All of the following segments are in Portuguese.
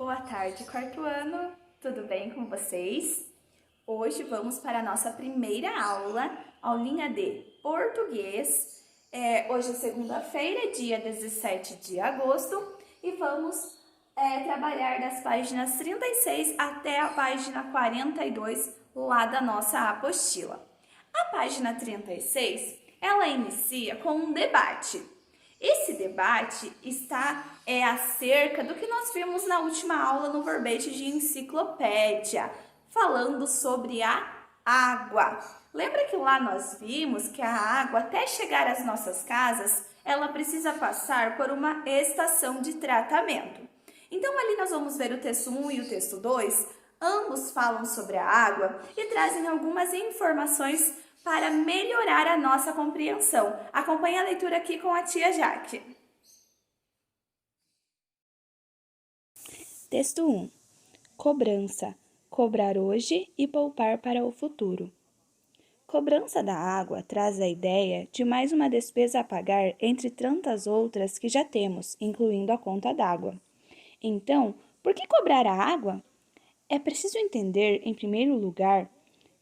Boa tarde, quarto ano. Tudo bem com vocês? Hoje vamos para a nossa primeira aula, aulinha de português. Hoje é segunda-feira, dia 17 de agosto, e vamos trabalhar das páginas 36 até a página 42 lá da nossa apostila. A página 36, ela inicia com um debate. Esse debate está acerca do que nós vimos na última aula no verbete de enciclopédia, falando sobre a água. Lembra que lá nós vimos que a água, até chegar às nossas casas, ela precisa passar por uma estação de tratamento. Então, ali nós vamos ver o texto 1 e o texto 2, ambos falam sobre a água e trazem algumas informações para melhorar a nossa compreensão. Acompanhe a leitura aqui com a tia Jaque. Texto 1. Cobrança. Cobrar hoje e poupar para o futuro. Cobrança da água traz a ideia de mais uma despesa a pagar entre tantas outras que já temos, incluindo a conta d'água. Então, por que cobrar a água? É preciso entender, em primeiro lugar,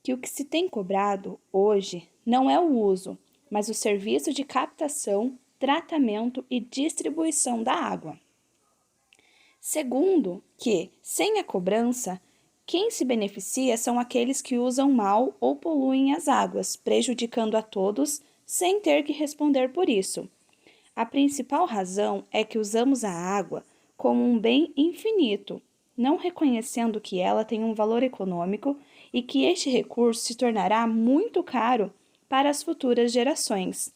que o que se tem cobrado hoje não é o uso, mas o serviço de captação, tratamento e distribuição da água. Segundo, que, sem a cobrança, quem se beneficia são aqueles que usam mal ou poluem as águas, prejudicando a todos sem ter que responder por isso. A principal razão é que usamos a água como um bem infinito, não reconhecendo que ela tem um valor econômico e que este recurso se tornará muito caro para as futuras gerações.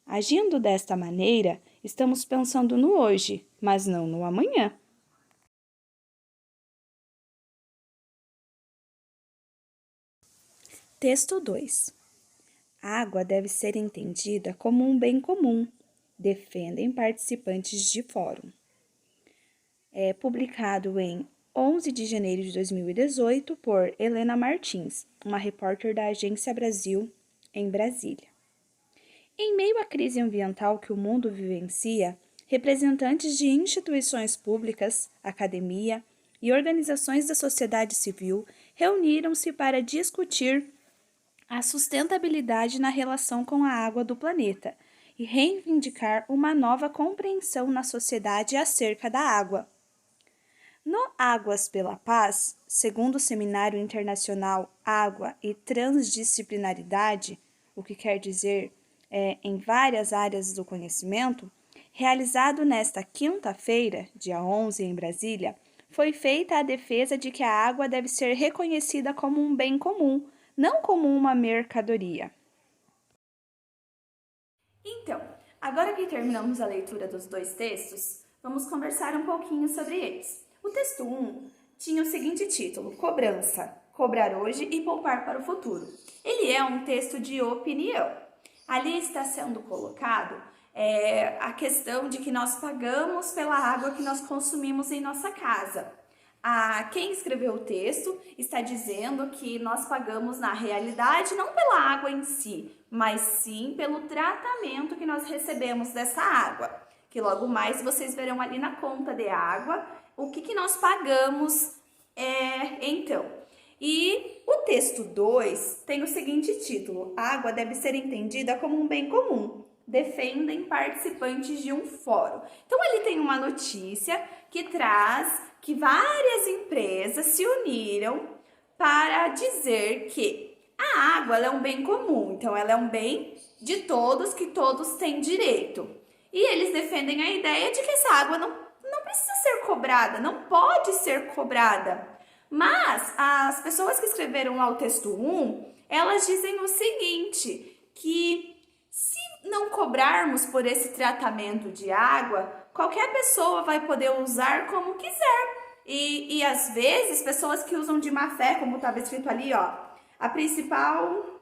Agindo desta maneira, estamos pensando no hoje, mas não no amanhã. Texto 2. A água deve ser entendida como um bem comum, defendem participantes de fórum. É publicado em 11 de janeiro de 2018 por Helena Martins, uma repórter da Agência Brasil, em Brasília. Em meio à crise ambiental que o mundo vivencia, representantes de instituições públicas, academia e organizações da sociedade civil reuniram-se para discutir a sustentabilidade na relação com a água do planeta e reivindicar uma nova compreensão na sociedade acerca da água. No Águas pela Paz, segundo o Seminário Internacional Água e Transdisciplinaridade, o que quer dizer em várias áreas do conhecimento, realizado nesta quinta-feira, dia 11, em Brasília, foi feita a defesa de que a água deve ser reconhecida como um bem comum, não como uma mercadoria. Então, agora que terminamos a leitura dos dois textos, vamos conversar um pouquinho sobre eles. O texto 1 tinha o seguinte título: Cobrança, cobrar hoje e poupar para o futuro. Ele é um texto de opinião. Ali está sendo colocado a questão de que nós pagamos pela água que nós consumimos em nossa casa. Quem escreveu o texto está dizendo que nós pagamos na realidade não pela água em si, mas sim pelo tratamento que nós recebemos dessa água, que logo mais vocês verão ali na conta de água o que nós pagamos então. E o texto 2 tem o seguinte título: Água deve ser entendida como um bem comum, defendem participantes de um fórum. Então, ele tem uma notícia que traz que várias empresas se uniram para dizer que a água ela é um bem comum, então ela é um bem de todos, que todos têm direito. E eles defendem a ideia de que essa água não precisa ser cobrada, não pode ser cobrada. Mas as pessoas que escreveram lá o texto 1, elas dizem o seguinte, que se não cobrarmos por esse tratamento de água, qualquer pessoa vai poder usar como quiser. E às vezes, pessoas que usam de má fé, como estava escrito ali, ó, a principal,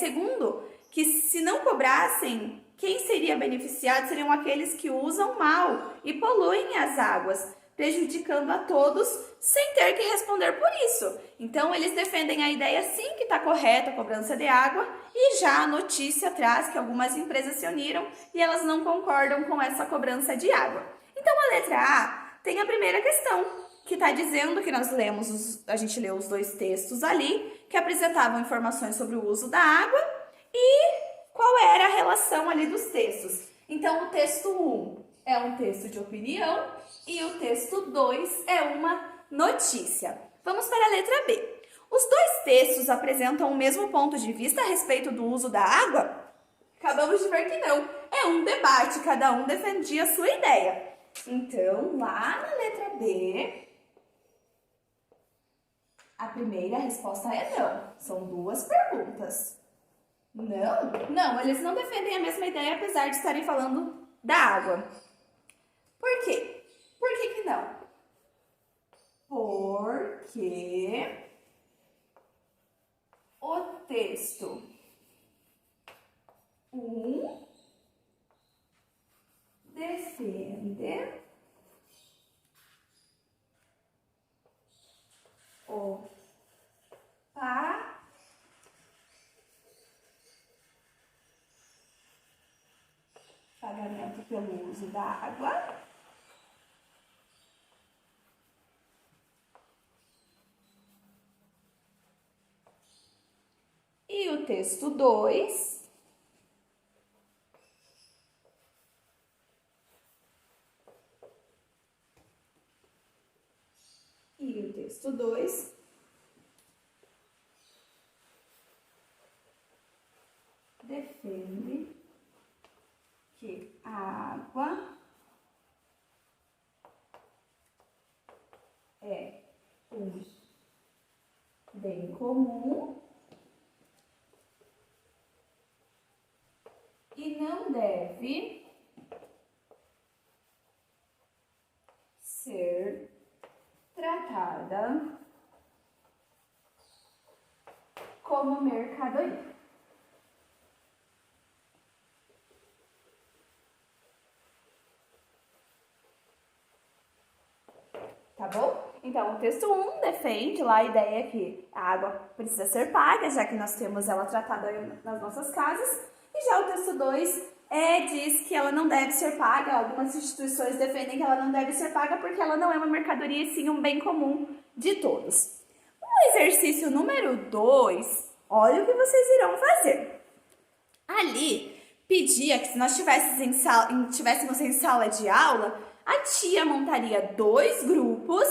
segundo, que se não cobrassem, quem seria beneficiado seriam aqueles que usam mal e poluem as águas, prejudicando a todos sem ter que responder por isso. Então, eles defendem a ideia sim que está correta a cobrança de água, e já a notícia traz que algumas empresas se uniram e elas não concordam com essa cobrança de água. Então, a letra A tem a primeira questão, que está dizendo que a gente leu os dois textos ali, que apresentavam informações sobre o uso da água e qual era a relação ali dos textos. Então, o texto 1 é um texto de opinião e o texto 2 é uma notícia. Vamos para a letra B. Os dois textos apresentam o mesmo ponto de vista a respeito do uso da água? Acabamos de ver que não. É um debate, cada um defendia a sua ideia. Então, lá na letra B, a primeira resposta é não. São duas perguntas. Não? Não, eles não defendem a mesma ideia, apesar de estarem falando da água. Por quê? Por que não? Porque o texto 1 defende o pagamento pelo uso da água. E o texto 2 defende que a água é um bem comum e não deve ser tratada como mercadoria. Tá bom? Então, o texto 1 defende lá a ideia que a água precisa ser paga, já que nós temos ela tratada nas nossas casas. E já o texto 2 diz que ela não deve ser paga. Algumas instituições defendem que ela não deve ser paga porque ela não é uma mercadoria e sim um bem comum de todos. O exercício número 2, olha o que vocês irão fazer. Ali, pedia que se nós estivéssemos em sala de aula, a tia montaria 2 grupos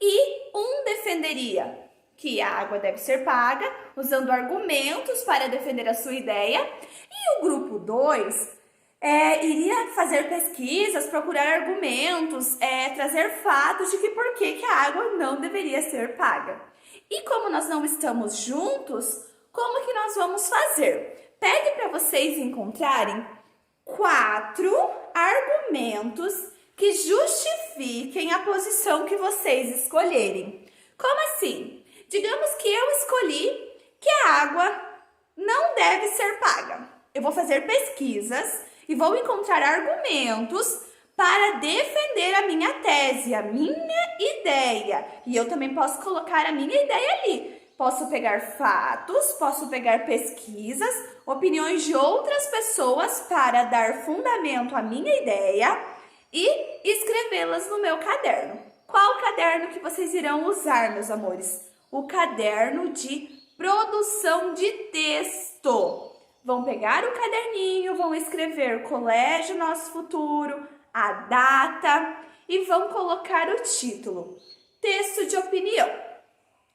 e um defenderia que a água deve ser paga, usando argumentos para defender a sua ideia, e o grupo 2 iria fazer pesquisas, procurar argumentos, trazer fatos de que por que a água não deveria ser paga. E como nós não estamos juntos, como que nós vamos fazer? Pede para vocês encontrarem 4 argumentos que justifiquem a posição que vocês escolherem. Como assim? Digamos que eu escolhi que a água não deve ser paga. Eu vou fazer pesquisas e vou encontrar argumentos para defender a minha tese, a minha ideia. E eu também posso colocar a minha ideia ali. Posso pegar fatos, posso pegar pesquisas, opiniões de outras pessoas para dar fundamento à minha ideia e escrevê-las no meu caderno. Qual caderno que vocês irão usar, meus amores? O caderno de produção de texto. Vão pegar o caderninho, vão escrever Colégio Nosso Futuro, a data e vão colocar o título, texto de opinião.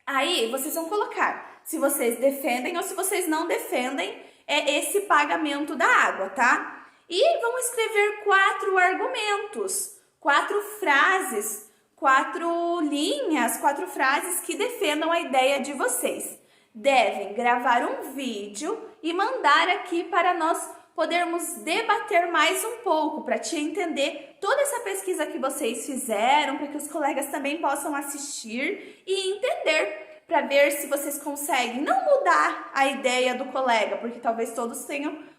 Aí vocês vão colocar se vocês defendem ou se vocês não defendem esse pagamento da água, tá? E vão escrever 4 argumentos, 4 frases, 4 linhas, 4 frases que defendam a ideia de vocês. Devem gravar um vídeo e mandar aqui para nós podermos debater mais um pouco, para te entender toda essa pesquisa que vocês fizeram, para que os colegas também possam assistir e entender, para ver se vocês conseguem não mudar a ideia do colega, porque talvez todos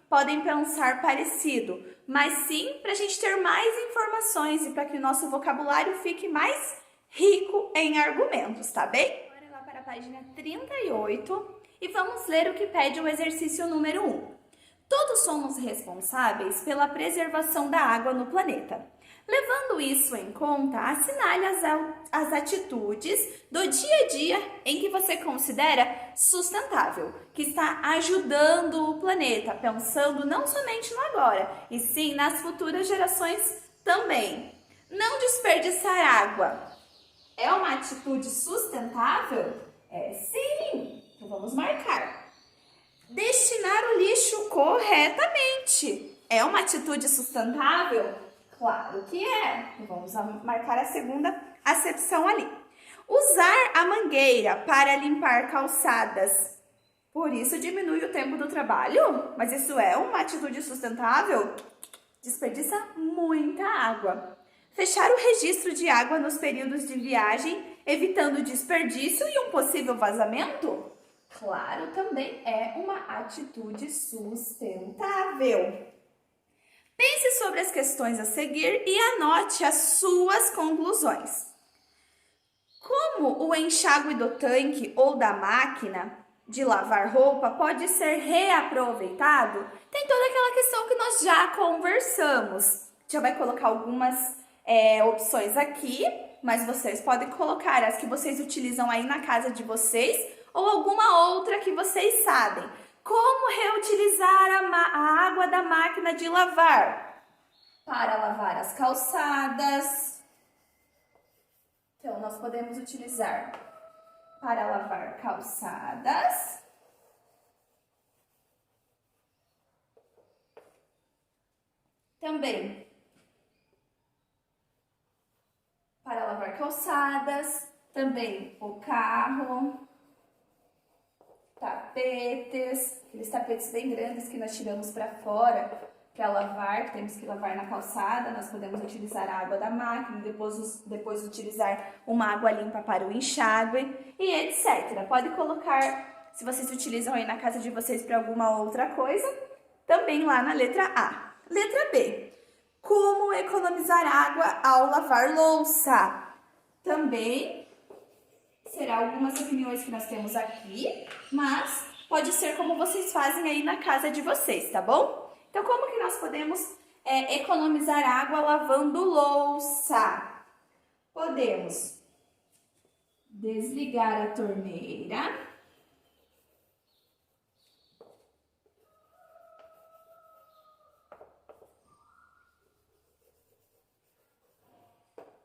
podem pensar parecido, mas sim para a gente ter mais informações e para que o nosso vocabulário fique mais rico em argumentos, tá bem? Bora lá para a página 38 e vamos ler o que pede o exercício número 1. Todos somos responsáveis pela preservação da água no planeta. Levando isso em conta, assinale as atitudes do dia a dia em que você considera sustentável, que está ajudando o planeta, pensando não somente no agora, e sim nas futuras gerações também. Não desperdiçar água é uma atitude sustentável? É sim! Então vamos marcar. Destinar o lixo corretamente é uma atitude sustentável? Claro que é. Vamos marcar a segunda acepção ali. Usar a mangueira para limpar calçadas. Por isso diminui o tempo do trabalho? Mas isso é uma atitude sustentável? Desperdiça muita água. Fechar o registro de água nos períodos de viagem, evitando desperdício e um possível vazamento? Claro, também é uma atitude sustentável. Pense sobre as questões a seguir e anote as suas conclusões. Como o enxágue do tanque ou da máquina de lavar roupa pode ser reaproveitado? Tem toda aquela questão que nós já conversamos. Já vai colocar algumas opções aqui, mas vocês podem colocar as que vocês utilizam aí na casa de vocês ou alguma outra que vocês sabem. Como reutilizar a água da máquina de lavar? Para lavar as calçadas. Então, nós podemos utilizar para lavar calçadas. Também para lavar calçadas. Também o carro. Tapetes, aqueles tapetes bem grandes que nós tiramos para fora para lavar, temos que lavar na calçada, nós podemos utilizar a água da máquina, depois utilizar uma água limpa para o enxágue e etc. Pode colocar, se vocês utilizam aí na casa de vocês para alguma outra coisa, também lá na letra A. Letra B, como economizar água ao lavar louça? Também será algumas opiniões que nós temos aqui, mas pode ser como vocês fazem aí na casa de vocês, tá bom? Então, como que nós podemos economizar água lavando louça? Podemos desligar a torneira.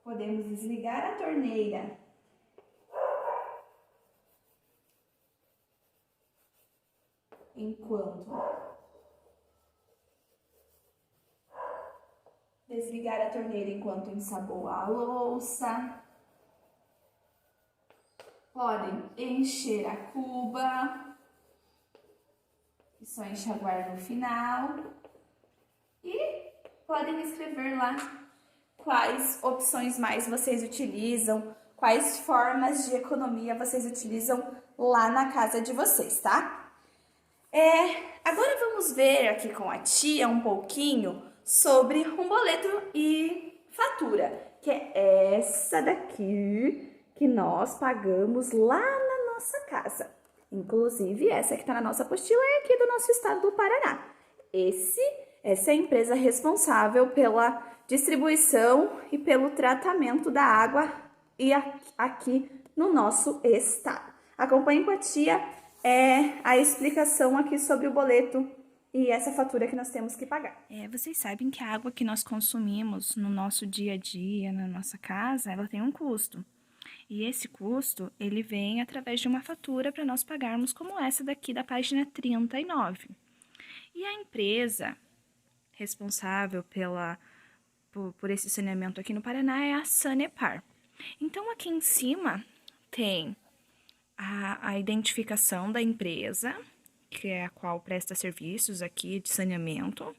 Podemos desligar a torneira. Desligar a torneira enquanto ensaboa a louça. Podem encher a cuba e só enxaguar no final. E podem escrever lá quais opções mais vocês utilizam, quais formas de economia vocês utilizam lá na casa de vocês, tá? Agora vamos ver aqui com a tia um pouquinho sobre um boleto e fatura, que é essa daqui que nós pagamos lá na nossa casa. Inclusive, essa que está na nossa apostila é aqui do nosso estado do Paraná. Essa é a empresa responsável pela distribuição e pelo tratamento da água e aqui no nosso estado. Acompanhe com a tia a explicação aqui sobre o boleto e essa fatura que nós temos que pagar. Vocês sabem que a água que nós consumimos no nosso dia a dia, na nossa casa, ela tem um custo. E esse custo, ele vem através de uma fatura para nós pagarmos, como essa daqui da página 39. E a empresa responsável por esse saneamento aqui no Paraná é a Sanepar. Então, aqui em cima tem a identificação da empresa, que é a qual presta serviços aqui de saneamento.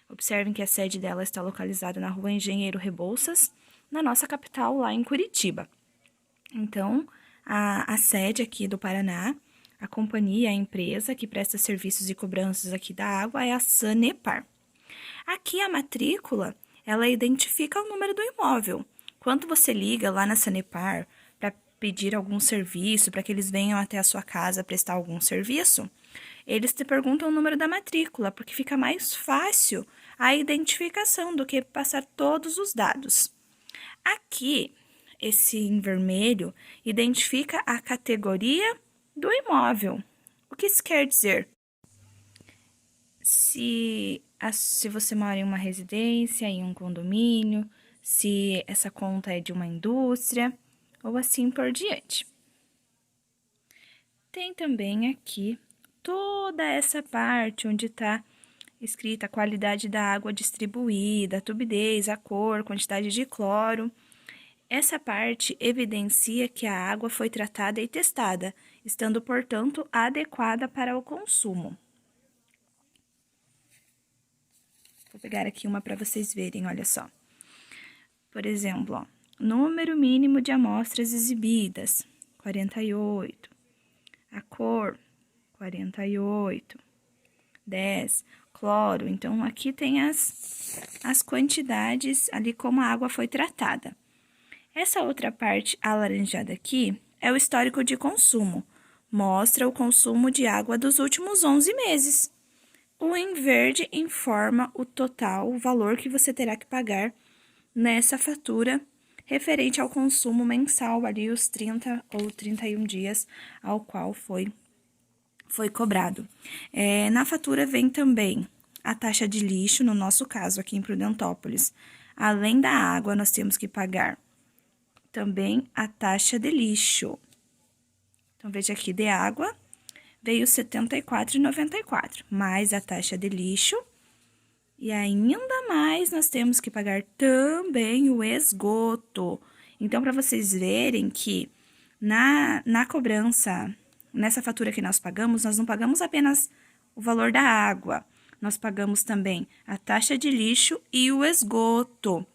Observem que a sede dela está localizada na Rua Engenheiro Rebouças, na nossa capital, lá em Curitiba. Então, a sede aqui do Paraná, a companhia, a empresa que presta serviços e cobranças aqui da água é a Sanepar. Aqui a matrícula, ela identifica o número do imóvel. Quando você liga lá na Sanepar para pedir algum serviço, para que eles venham até a sua casa prestar algum serviço, eles te perguntam o número da matrícula, porque fica mais fácil a identificação do que passar todos os dados. Aqui, esse em vermelho identifica a categoria do imóvel. O que isso quer dizer? Se você mora em uma residência, em um condomínio, se essa conta é de uma indústria, ou assim por diante. Tem também aqui toda essa parte onde está escrita a qualidade da água distribuída, a turbidez, a cor, quantidade de cloro. Essa parte evidencia que a água foi tratada e testada, estando, portanto, adequada para o consumo. Vou pegar aqui uma para vocês verem, olha só. Por exemplo, ó, número mínimo de amostras exibidas, 48. A cor, 48. 10. Cloro. Então, aqui tem as quantidades ali como a água foi tratada. Essa outra parte alaranjada aqui é o histórico de consumo. Mostra o consumo de água dos últimos 11 meses. O em verde informa o total, o valor que você terá que pagar nessa fatura referente ao consumo mensal, ali os 30 ou 31 dias ao qual foi cobrado. Na fatura vem também a taxa de lixo, no nosso caso aqui em Prudentópolis. Além da água, nós temos que pagar também a taxa de lixo. Então, veja aqui, de água veio R$ 74,94, mais a taxa de lixo. E ainda mais, nós temos que pagar também o esgoto. Então, para vocês verem que na cobrança, nessa fatura que nós não pagamos apenas o valor da água, nós pagamos também a taxa de lixo e o esgoto.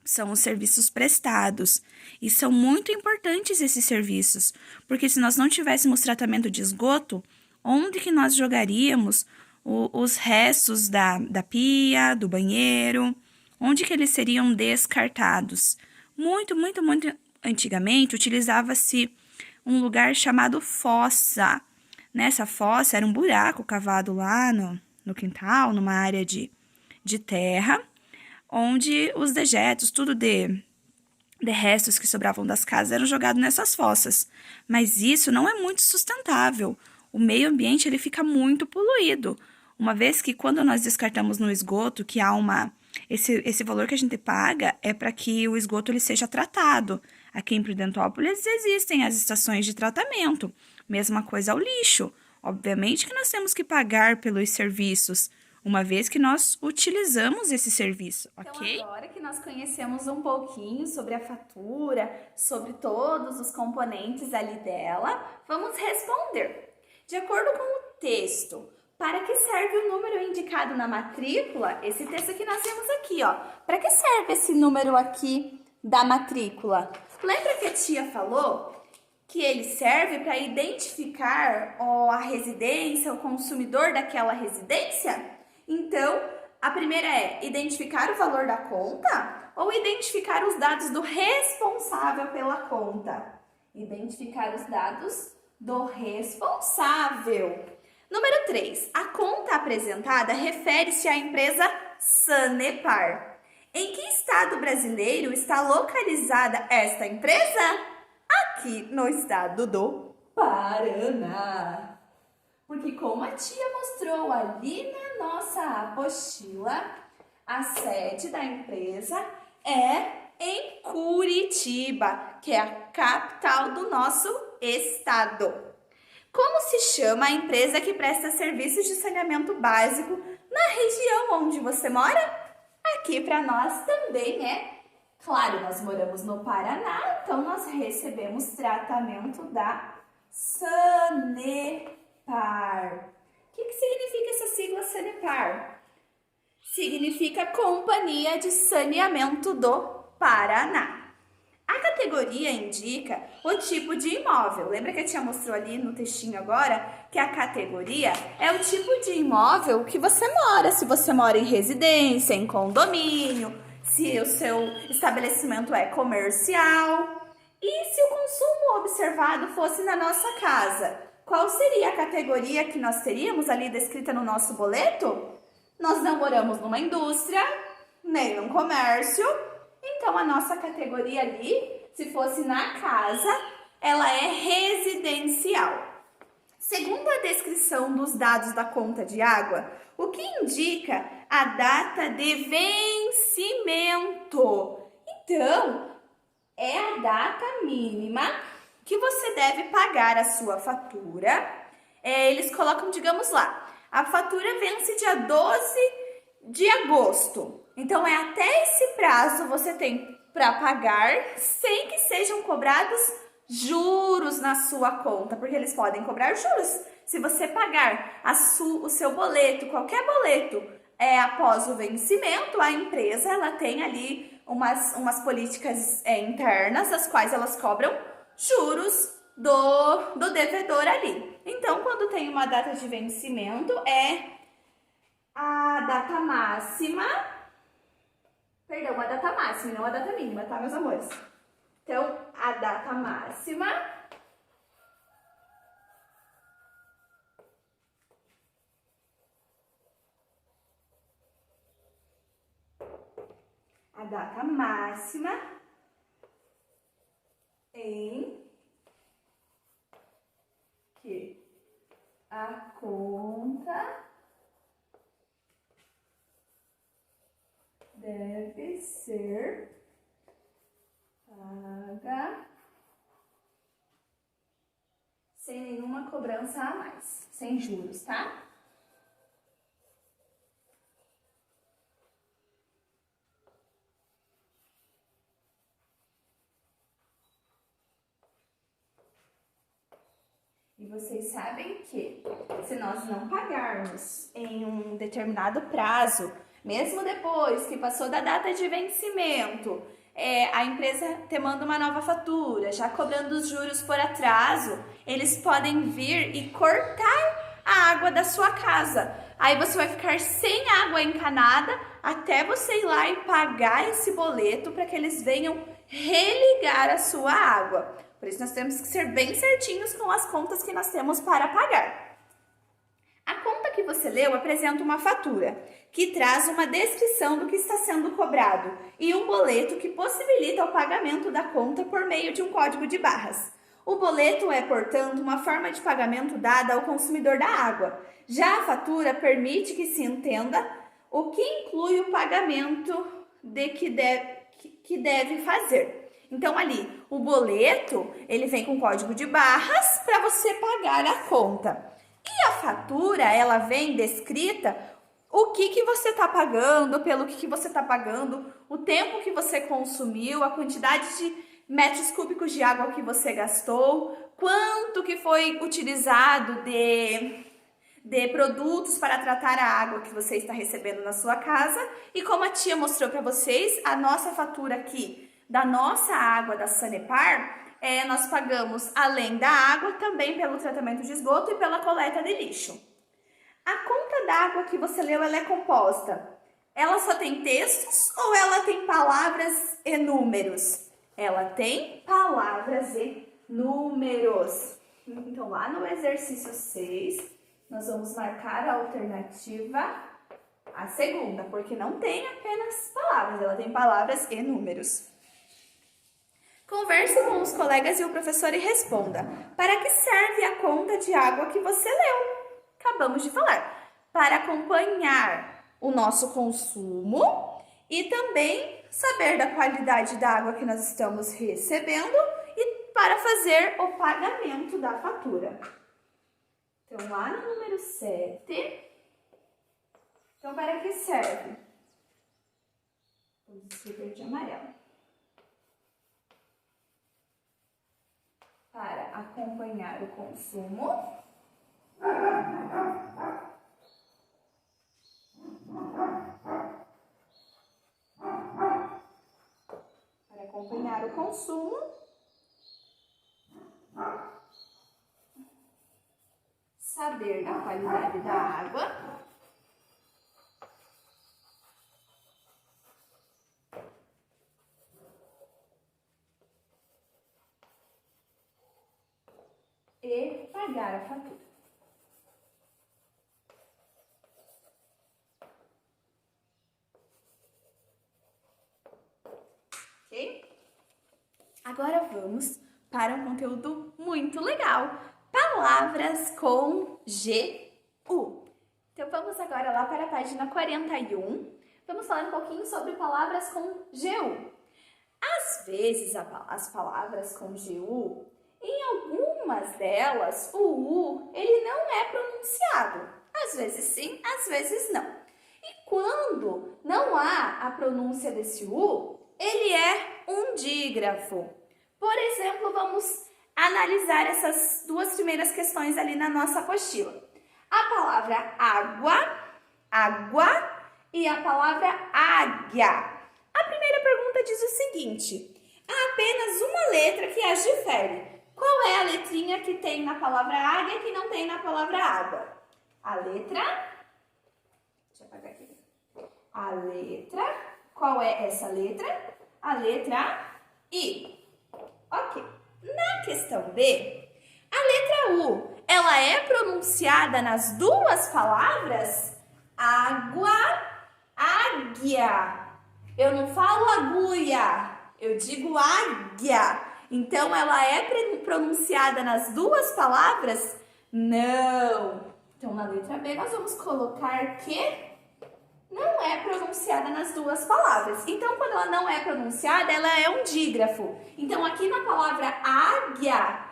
São os serviços prestados. E são muito importantes esses serviços, porque se nós não tivéssemos tratamento de esgoto, onde que nós jogaríamos os restos da pia, do banheiro? Onde que eles seriam descartados? Muito antigamente, utilizava-se um lugar chamado fossa. Nessa fossa era um buraco cavado lá no quintal, numa área de terra, onde os dejetos, tudo de restos que sobravam das casas eram jogados nessas fossas. Mas isso não é muito sustentável. O meio ambiente ele fica muito poluído, uma vez que quando nós descartamos no esgoto, que há esse valor que a gente paga é para que o esgoto ele seja tratado. Aqui em Prudentópolis existem as estações de tratamento. Mesma coisa ao lixo. Obviamente que nós temos que pagar pelos serviços, uma vez que nós utilizamos esse serviço, ok? Então, agora que nós conhecemos um pouquinho sobre a fatura, sobre todos os componentes ali dela, vamos responder. De acordo com o texto, para que serve o número indicado na matrícula? Esse texto que nós temos aqui, ó. Para que serve esse número aqui da matrícula? Lembra que a tia falou que ele serve para identificar a residência, o consumidor daquela residência? Então, a primeira é identificar o valor da conta ou identificar os dados do responsável pela conta? Identificar os dados do responsável. Número 3. A conta apresentada refere-se à empresa Sanepar. Em que estado brasileiro está localizada esta empresa? Aqui no estado do Paraná. Porque como a tia mostrou ali na nossa apostila, a sede da empresa é em Curitiba, que é a capital do nosso estado. Como se chama a empresa que presta serviços de saneamento básico na região onde você mora? Aqui para nós também é. Claro, nós moramos no Paraná, então nós recebemos tratamento da Sanepar. O que significa essa sigla Sanepar? Significa Companhia de Saneamento do Paraná. A categoria indica o tipo de imóvel. Lembra que a tia mostrou ali no textinho agora que a categoria é o tipo de imóvel que você mora. Se você mora em residência, em condomínio, se o seu estabelecimento é comercial. E se o consumo observado fosse na nossa casa, qual seria a categoria que nós teríamos ali descrita no nosso boleto? Nós não moramos numa indústria, nem num comércio, então a nossa categoria ali, se fosse na casa, ela é residencial. Segundo a descrição dos dados da conta de água, o que indica a data de vencimento. Então, é a data mínima que você deve pagar a sua fatura. Eles colocam, digamos lá, a fatura vence dia 12 de agosto. Então, é até esse prazo você tem para pagar sem que sejam cobrados juros na sua conta, porque eles podem cobrar juros. Se você pagar o seu boleto, qualquer boleto, após o vencimento, a empresa ela tem ali umas políticas internas, as quais elas cobram juros do devedor ali. Então, quando tem uma data de vencimento, é a data máxima, perdão, a data máxima, não a data mínima, tá, meus amores? Então, a data máxima em que a conta deve ser paga sem nenhuma cobrança a mais, sem juros, tá? E vocês sabem que se nós não pagarmos em um determinado prazo, mesmo depois que passou da data de vencimento, a empresa te manda uma nova fatura, já cobrando os juros por atraso, eles podem vir e cortar a água da sua casa. Aí você vai ficar sem água encanada até você ir lá e pagar esse boleto para que eles venham religar a sua água. Por isso nós temos que ser bem certinhos com as contas que nós temos para pagar. A conta que você leu apresenta uma fatura, que traz uma descrição do que está sendo cobrado e um boleto que possibilita o pagamento da conta por meio de um código de barras. O boleto é, portanto, uma forma de pagamento dada ao consumidor da água. Já a fatura permite que se entenda o que inclui o pagamento que deve fazer. Então, ali, o boleto, ele vem com código de barras para você pagar a conta. E a fatura, ela vem descrita o que você está pagando, pelo que você está pagando, o tempo que você consumiu, a quantidade de metros cúbicos de água que você gastou, quanto que foi utilizado de produtos para tratar a água que você está recebendo na sua casa. E como a tia mostrou para vocês, a nossa fatura aqui da nossa água da Sanepar, nós pagamos, além da água, também pelo tratamento de esgoto e pela coleta de lixo. A conta d'água que você leu, ela é composta. Ela só tem textos ou ela tem palavras e números? Ela tem palavras e números. Então, lá no exercício 6, nós vamos marcar a alternativa, a segunda, porque não tem apenas palavras, ela tem palavras e números. Converse com os colegas e o professor e responda: para que serve a conta de água que você leu? Acabamos de falar. Para acompanhar o nosso consumo e também saber da qualidade da água que nós estamos recebendo e para fazer o pagamento da fatura. Então, lá no número 7, então para que serve? Vamos escrever de amarelo. Para acompanhar o consumo saber da qualidade da água e pagar a fatura. Agora vamos para um conteúdo muito legal. Palavras com G-U. Então vamos agora lá para a página 41. Vamos falar um pouquinho sobre palavras com G-U. Às vezes as palavras com G-U, em algumas delas, o U ele não é pronunciado. Às vezes sim, às vezes não. E quando não há a pronúncia desse U, ele é um dígrafo. Por exemplo, vamos analisar essas duas primeiras questões ali na nossa apostila. A palavra água, água, e a palavra águia. A primeira pergunta diz o seguinte: há apenas uma letra que as difere. Qual é a letrinha que tem na palavra águia e que não tem na palavra água? A letra... Deixa eu apagar aqui. A letra... Qual é essa letra? A letra I. Ok. Na questão B, a letra U, ela é pronunciada nas duas palavras? Água, águia. Eu não falo agulha, eu digo águia. Então, ela é pronunciada nas duas palavras? Não. Então, na letra B, nós vamos colocar que não é pronunciada nas duas palavras. Então, quando ela não é pronunciada, ela é um dígrafo. Então, aqui na palavra águia,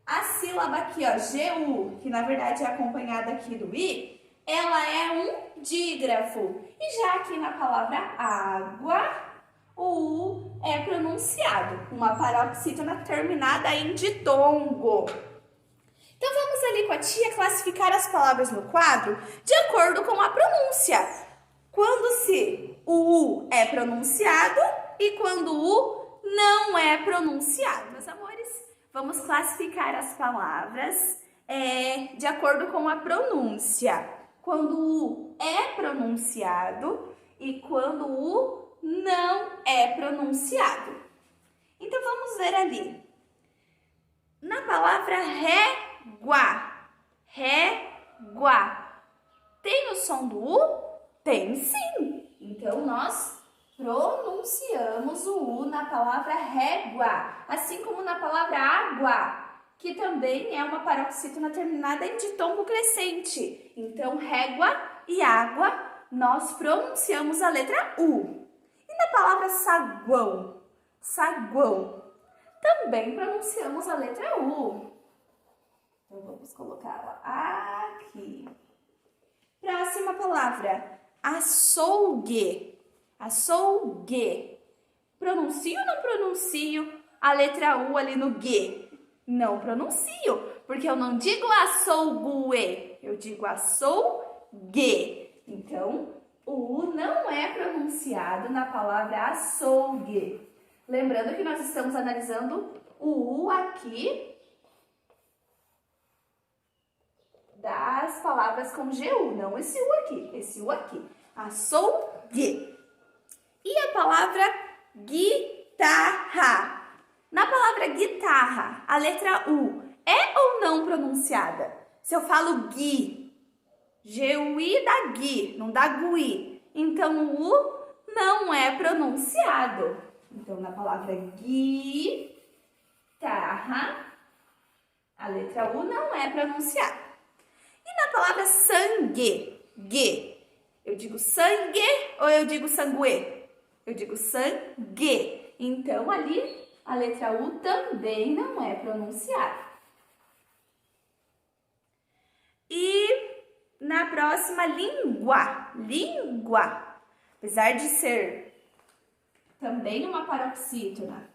a sílaba aqui, ó, G-U, que na verdade é acompanhada aqui do I, ela é um dígrafo. E já aqui na palavra água, o U é pronunciado, uma paroxítona terminada em ditongo. Então, vamos ali com a tia classificar as palavras no quadro de acordo com a pronúncia. Quando se o U é pronunciado e quando o U não é pronunciado. Meus amores, vamos classificar as palavras de acordo com a pronúncia. Quando o U é pronunciado e quando o U não é pronunciado. Então, vamos ver ali. Na palavra régua, régua, tem o som do U? Tem sim. Então, nós pronunciamos o U na palavra régua, assim como na palavra água, que também é uma paroxítona terminada em ditongo crescente. Então, régua e água, nós pronunciamos a letra U. E na palavra saguão, saguão, também pronunciamos a letra U. Então, vamos colocá-la aqui. Próxima palavra, açougue, açougue. Pronuncio ou não pronuncio a letra U ali no G? Não pronuncio, porque eu não digo açougue, eu digo açougue. Então, o U não é pronunciado na palavra açougue. Lembrando que nós estamos analisando o U aqui das palavras com GU, não esse U aqui, esse U aqui. Açougue. E a palavra guitarra. Na palavra guitarra, a letra U é ou não pronunciada? Se eu falo gui, G-U-I dá gui, não dá gui. Então, o U não é pronunciado. Então, na palavra guitarra, a letra U não é pronunciada. E na palavra sangue, G, eu digo sangue ou eu digo sangue? Eu digo sangue. Então, ali, a letra U também não é pronunciada. E na próxima, língua, língua. Apesar de ser também uma paroxítona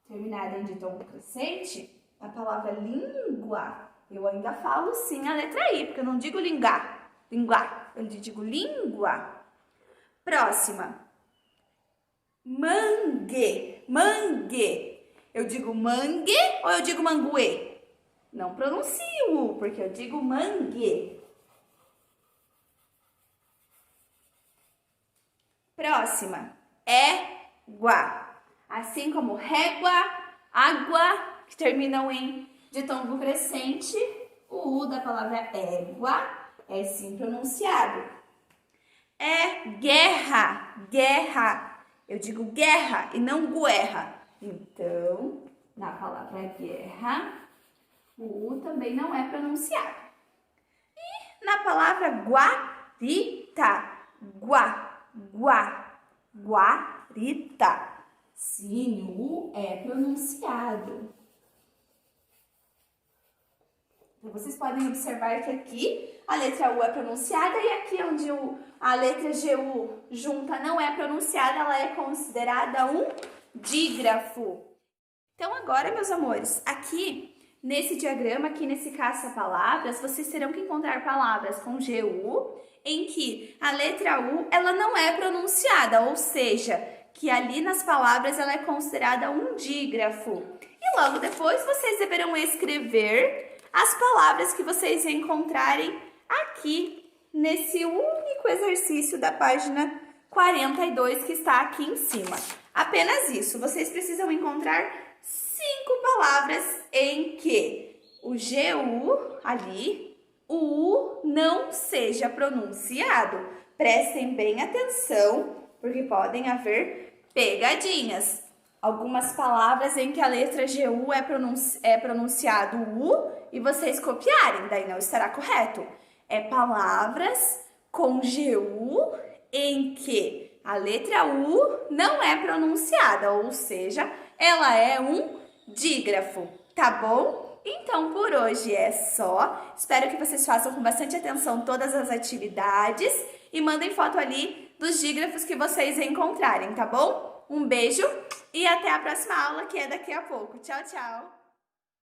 terminada em ditongo crescente, a palavra língua, eu ainda falo sim a letra I, porque eu não digo lingar, linguar, eu digo língua. Próxima, mangue, mangue. Eu digo mangue ou eu digo manguê? Não pronuncio, porque eu digo mangue. Próxima, égua. Assim como régua, água, que terminam em ditongo crescente, o U da palavra égua é sim pronunciado. É guerra, guerra. Eu digo guerra e não guerra. Então, na palavra guerra, o U também não é pronunciado. E na palavra guarita, guarita. Sim, o U é pronunciado. Então, vocês podem observar que aqui a letra U é pronunciada e aqui onde a letra GU junta não é pronunciada, ela é considerada um dígrafo. Então, agora, meus amores, aqui nesse diagrama, aqui nesse caça-palavras, vocês terão que encontrar palavras com GU em que a letra U ela não é pronunciada, ou seja, que ali nas palavras ela é considerada um dígrafo. E logo depois vocês deverão escrever as palavras que vocês encontrarem aqui nesse único exercício da página 42 que está aqui em cima. Apenas isso, vocês precisam encontrar 5 palavras em que o GU ali, o U não seja pronunciado. Prestem bem atenção, porque podem haver pegadinhas. Algumas palavras em que a letra GU é pronunciado U e vocês copiarem, daí não estará correto. É palavras com GU em que a letra U não é pronunciada, ou seja, ela é um dígrafo, tá bom? Então, por hoje é só. Espero que vocês façam com bastante atenção todas as atividades e mandem foto ali dos dígrafos que vocês encontrarem, tá bom? Um beijo e até a próxima aula, que é daqui a pouco. Tchau, tchau!